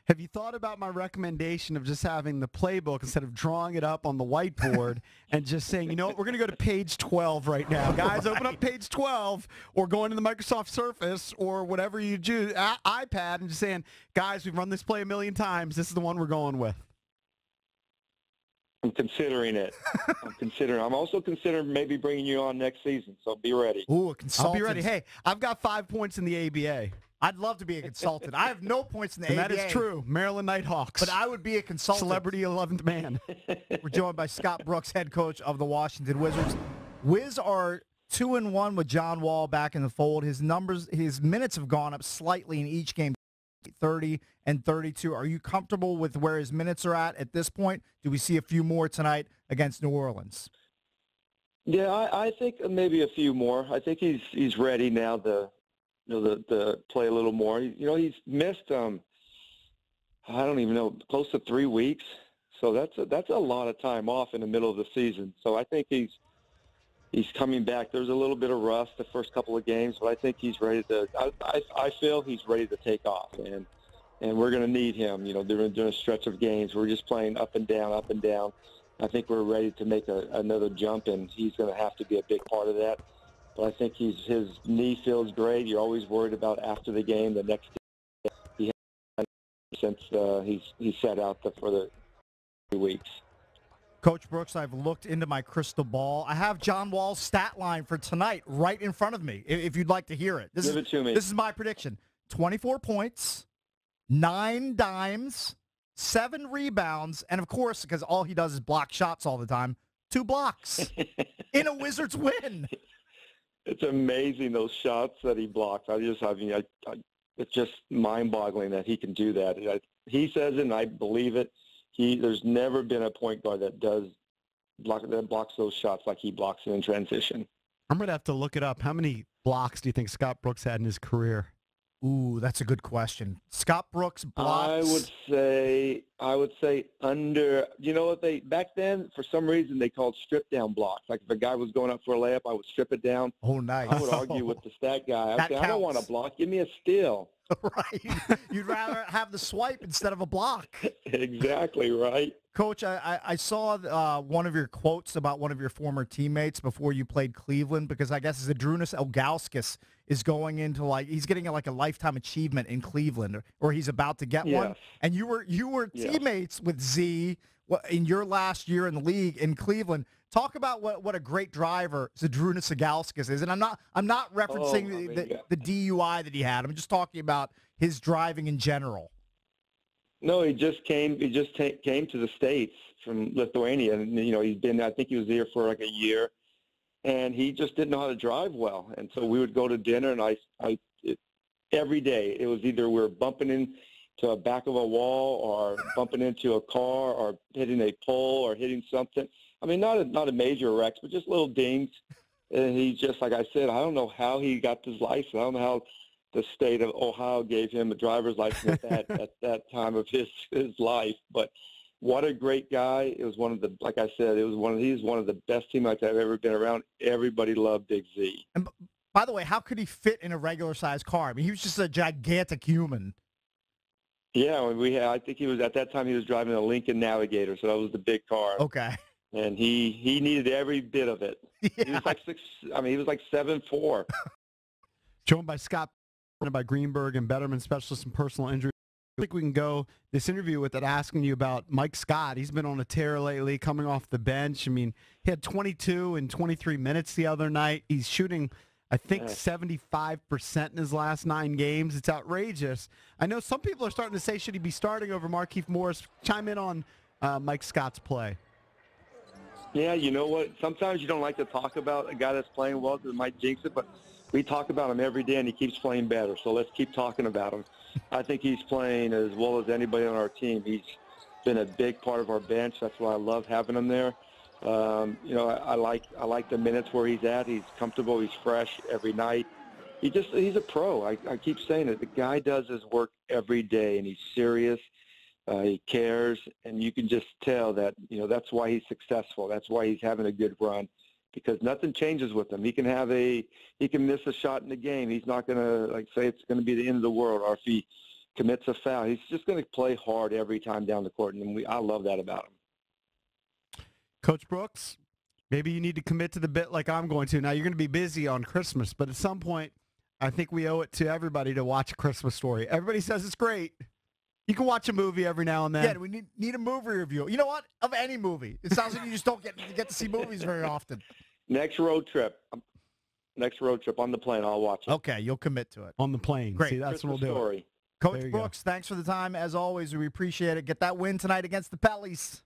Have you thought about my recommendation of just having the playbook instead of drawing it up on the whiteboard and just saying, you know what, we're going to go to page 12 right now. Guys, open up page 12 or go into the Microsoft Surface or whatever you do, iPad, and just saying, guys, we've run this play a million times. This is the one we're going with. I'm considering it. I'm also considering maybe bringing you on next season, so be ready. Ooh, a consultant. I'll be ready. Hey, I've got 5 points in the ABA. I'd love to be a consultant. I have no points in the And ABA. that is true. Maryland Nighthawks. But I would be a consultant. Celebrity 11th man. We're joined by Scott Brooks, head coach of the Washington Wizards. Wiz are 2-1 with John Wall back in the fold. His minutes have gone up slightly in each game, 30 and 32. Are you comfortable with where his minutes are at this point? Do we see a few more tonight against New Orleans? Yeah, I think maybe a few more. I think he's ready now to play a little more. He's missed I don't even know, close to 3 weeks. So that's a lot of time off in the middle of the season. So I think he's coming back. There's a little bit of rust the first couple of games, but I think he's ready to. I feel he's ready to take off, and we're going to need him. During a stretch of games, we're just playing up and down, up and down. I think we're ready to make another jump, and he's going to have to be a big part of that. But I think his knee feels great. You're always worried about after the game, the next day. He has since he's sat out for the 3 weeks. Coach Brooks, I've looked into my crystal ball. I have John Wall's stat line for tonight right in front of me, if you'd like to hear it. Give it to me. This is my prediction. 24 points, 9 dimes, 7 rebounds, and, of course, because all he does is block shots all the time, 2 blocks in a Wizards win. It's amazing, those shots that he blocks. It's just mind-boggling that he can do that. He says it, and I believe it. There's never been a point guard that blocks those shots like he blocks them in transition. I'm going to have to look it up. How many blocks do you think Scott Brooks had in his career? Ooh, that's a good question. Scott Brooks blocks. I would say under. You know what back then for some reason they called strip down blocks. Like if a guy was going up for a layup, I would strip it down. Oh, nice. I would argue with the stat guy. I don't want a block. Give me a steal. Right. You'd rather have the swipe instead of a block. Exactly right. Coach, I saw one of your quotes about one of your former teammates before you played Cleveland, because I guess Zydrunas Ilgauskas is going into he's getting a lifetime achievement in Cleveland, or he's about to get one. And you were teammates with Z in your last year in the league in Cleveland. Talk about what a great driver Zydrunas Ilgauskas is, and I'm not referencing the DUI that he had. I'm just talking about his driving in general. No, he just came to the States from Lithuania, and he's been. I think he was there for like a year, and he just didn't know how to drive well. And so we would go to dinner, and every day it was either we were bumping into a back of a wall, or bumping into a car, or hitting a pole, or hitting something. I mean, not a major wreck, but just little dings. And he's just, like I said, I don't know how he got this license. I don't know how the state of Ohio gave him a driver's license at that time of his life. But what a great guy. It was one of the, like I said, he's one of the best teammates I've ever been around. Everybody loved Big Z. And by the way, how could he fit in a regular-sized car? I mean, he was just a gigantic human. Yeah, I think at that time he was driving a Lincoln Navigator, so that was the big car. Okay. And he needed every bit of it. Yeah. He was like 7'4". Joined by Scott, by Greenberg and Betterman specialist in personal injury. I think we can go this interview with it asking you about Mike Scott. He's been on a tear lately, coming off the bench. I mean, he had 22 and 23 minutes the other night. He's shooting, I think, 75% in his last 9 games. It's outrageous. I know some people are starting to say, should he be starting over Markieff Morris? Chime in on Mike Scott's play. Yeah, you know what? Sometimes you don't like to talk about a guy that's playing well because it might jinx it, but we talk about him every day, and he keeps playing better. So let's keep talking about him. I think he's playing as well as anybody on our team. He's been a big part of our bench. That's why I love having him there. I like the minutes where he's at. He's comfortable. He's fresh every night. He's a pro. I keep saying it. The guy does his work every day, and he's serious. He cares, and you can just tell that, that's why he's successful. That's why he's having a good run, because nothing changes with him. He can miss a shot in the game. He's not going to say it's going to be the end of the world, or if he commits a foul, he's just going to play hard every time down the court, and I love that about him. Coach Brooks, maybe you need to commit to the bit like I'm going to. Now, you're going to be busy on Christmas, but at some point, I think we owe it to everybody to watch A Christmas Story. Everybody says it's great. You can watch a movie every now and then. Yeah, we need a movie review. You know what? Of any movie. It sounds like you just don't get to see movies very often. Next road trip on the plane, I'll watch it. Okay, you'll commit to it. On the plane. Great. See, that's Christmas what we'll do. Story. Coach There you Brooks, thanks for the time. As always, we appreciate it. Get that win tonight against the Pellies.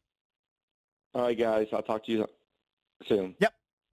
All right, guys. I'll talk to you soon. Yep.